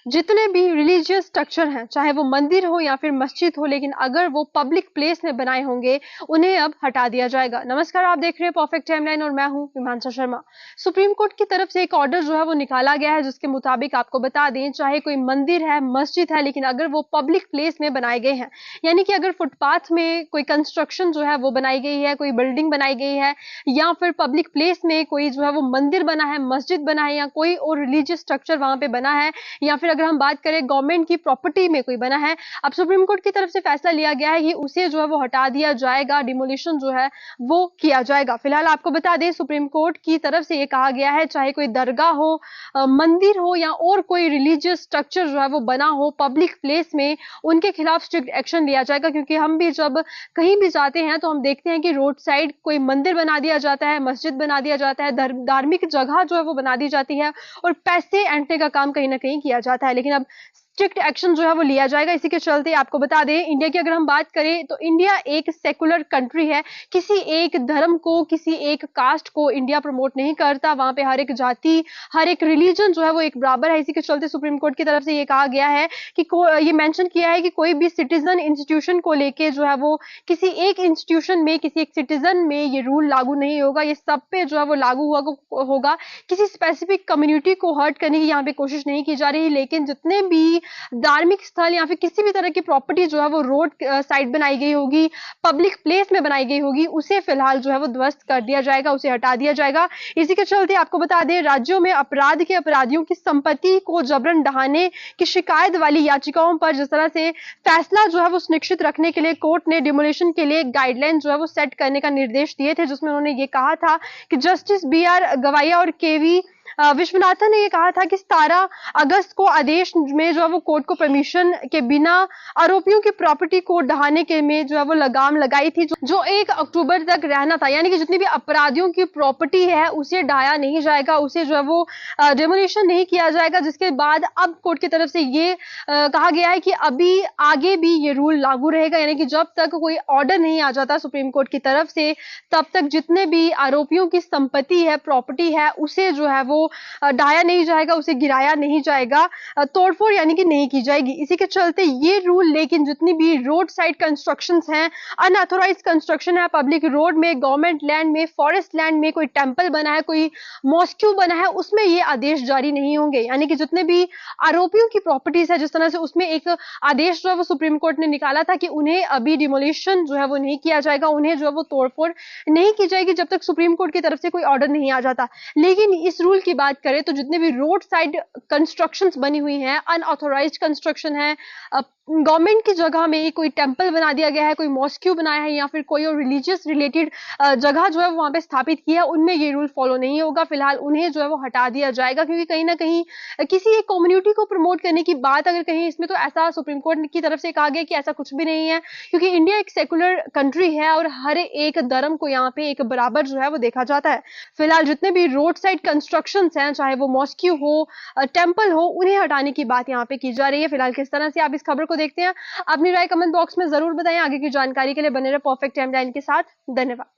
जितने भी religious structure हैं, चाहे वो मंदिर हो या फिर मस्जिद हो, लेकिन अगर वो पब्लिक प्लेस में बनाए होंगे, उन्हें अब हटा दिया जाएगा। नमस्कार, आप देख रहे हैं परफेक्ट टाइमलाइन और मैं हूं विमांशा शर्मा। सुप्रीम कोर्ट की तरफ से एक ऑर्डर जो है वो निकाला गया है, जिसके मुताबिक आपको बता दें, चाहे कोई मंदिर है, मस्जिद है, लेकिन अगर वो पब्लिक प्लेस में बनाए गए हैं, यानी कि अगर फुटपाथ में कोई कंस्ट्रक्शन जो है वो बनाई गई है, कोई बिल्डिंग बनाई गई है, या फिर पब्लिक प्लेस में कोई जो है वो मंदिर बना है, मस्जिद बना है, या कोई और रिलीजियस स्ट्रक्चर वहां पे बना है, या फिर अगर हम बात करें गवर्नमेंट की प्रॉपर्टी में कोई बना है, अब सुप्रीम कोर्ट की तरफ से फैसला लिया गया है कि उसे जो है वो हटा दिया जाएगा, डिमोलिशन जो है वो किया जाएगा। फिलहाल आपको बता दें, सुप्रीम कोर्ट की तरफ से ये कहा गया है, चाहे कोई दरगाह हो, मंदिर हो, या और कोई रिलीजियस स्ट्रक्चर जो है वो बना हो पब्लिक प्लेस में, उनके खिलाफ स्ट्रिक्ट एक्शन लिया जाएगा। क्योंकि हम भी जब कहीं भी जाते हैं तो हम देखते हैं कि रोड साइड कोई मंदिर बना दिया जाता है, मस्जिद बना दिया जाता है, धार्मिक जगह जो है वो बना दी जाती है, और पैसे ऐंठने का काम कहीं ना कहीं किया जाता है। लेकिन अब स्ट्रिक्ट एक्शन जो है वो लिया जाएगा। इसी के चलते आपको बता दें, इंडिया की अगर हम बात करें तो इंडिया एक सेकुलर कंट्री है। किसी एक धर्म को, किसी एक कास्ट को इंडिया प्रमोट नहीं करता। वहां पे हर एक जाति, हर एक रिलीजन जो है वो एक बराबर है। इसी के चलते सुप्रीम कोर्ट की तरफ से ये कहा गया है कि ये मेंशन किया है कि कोई भी सिटीजन इंस्टीट्यूशन को लेके जो है वो किसी एक इंस्टीट्यूशन में, किसी एक सिटीजन में ये रूल लागू नहीं होगा। ये सब पे जो है वो लागू होगा। किसी स्पेसिफिक कम्युनिटी को हर्ट करने की यहाँ पे कोशिश नहीं की जा रही। लेकिन जितने भी धार्मिक स्थल या फिर किसी भी तरह की प्रॉपर्टी जो है वो रोड साइड बनाई गई होगी, पब्लिक प्लेस में बनाई गई होगी, उसे फिलहाल जो है वो ध्वस्त कर दिया जाएगा, उसे हटा दिया जाएगा। इसी के चलते आपको बता दें, राज्यों में अपराध के अपराधियों की संपत्ति को जबरन ढहाने की शिकायत वाली याचिकाओं पर जिस तरह से फैसला जो है वो सुनिश्चित रखने के लिए कोर्ट ने डिमोलिशन के लिए गाइडलाइन जो है वो सेट करने का निर्देश दिए थे, जिसमें उन्होंने ये कहा था कि जस्टिस BR गवाइया और KV विश्वनाथन ने ये कहा था कि 17 अगस्त को आदेश में जो है वो कोर्ट को परमिशन के बिना आरोपियों की प्रॉपर्टी को ढहाने के में जो है वो लगाम लगाई थी, जो 1 अक्टूबर तक रहना था। यानी कि जितनी भी अपराधियों की प्रॉपर्टी है उसे ढाया नहीं जाएगा, उसे जो है वो डेमोलिशन नहीं किया जाएगा। जिसके बाद अब कोर्ट की तरफ से ये कहा गया है कि अभी आगे भी ये रूल लागू रहेगा। यानी कि जब तक कोई ऑर्डर नहीं आ जाता सुप्रीम कोर्ट की तरफ से, तब तक जितने भी आरोपियों की संपत्ति है, प्रॉपर्टी है, उसे जो है वो ढाया नहीं जाएगा, उसे गिराया नहीं जाएगा, तोड़फोड़ यानी कि नहीं की जाएगी। इसी के चलते ये रूल, लेकिन जितनी भी रोड साइड कंस्ट्रक्शंस हैं, अनऑथोराइज कंस्ट्रक्शन है पब्लिक रोड में, गवर्नमेंट लैंड में, फॉरेस्ट लैंड में, कोई टेंपल बना है, कोई मॉस्क्यू बना है, उसमें ये आदेश जारी नहीं होंगे। यानी कि जितने भी आरोपियों की प्रॉपर्टीज है, जिस तरह से उसमें एक आदेश जो है वो सुप्रीम कोर्ट ने निकाला था कि उन्हें अभी डिमोलिशन जो है वो नहीं किया जाएगा, उन्हें जो है वो तोड़फोड़ नहीं की जाएगी जब तक सुप्रीम कोर्ट की तरफ से कोई ऑर्डर नहीं आ जाता। लेकिन इस रूल की बात करें तो जितने भी रोड साइड कंस्ट्रक्शंस बनी हुई हैं, अनऑथोराइज्ड कंस्ट्रक्शन है, गवर्नमेंट की जगह में कोई टेंपल बना दिया गया है, कोई मॉस्क्यू बनाया है, या फिर कोई और रिलीजियस रिलेटेड जगह जो है वहां पे स्थापित की है, उनमें ये रूल फॉलो नहीं होगा। फिलहाल उन्हें जो है वो हटा दिया जाएगा। क्योंकि कहीं ना कहीं किसी एक कम्युनिटी को प्रमोट करने की बात अगर कहीं इसमें, तो ऐसा सुप्रीम कोर्ट की तरफ से कहा गया कि ऐसा कुछ भी नहीं है। क्योंकि इंडिया एक सेकुलर कंट्री है और हर एक धर्म को यहाँ पे एक बराबर जो है वो देखा जाता है। फिलहाल जितने भी रोड साइड कंस्ट्रक्शन हैं, चाहे वो मॉस्क्यू हो, टेंपल हो, उन्हें हटाने की बात यहाँ पे की जा रही है। फिलहाल किस तरह से आप इस खबर को देखते हैं, अपनी राय कमेंट बॉक्स में जरूर बताएं। आगे की जानकारी के लिए बने रहे परफेक्ट टाइमलाइन के साथ। धन्यवाद।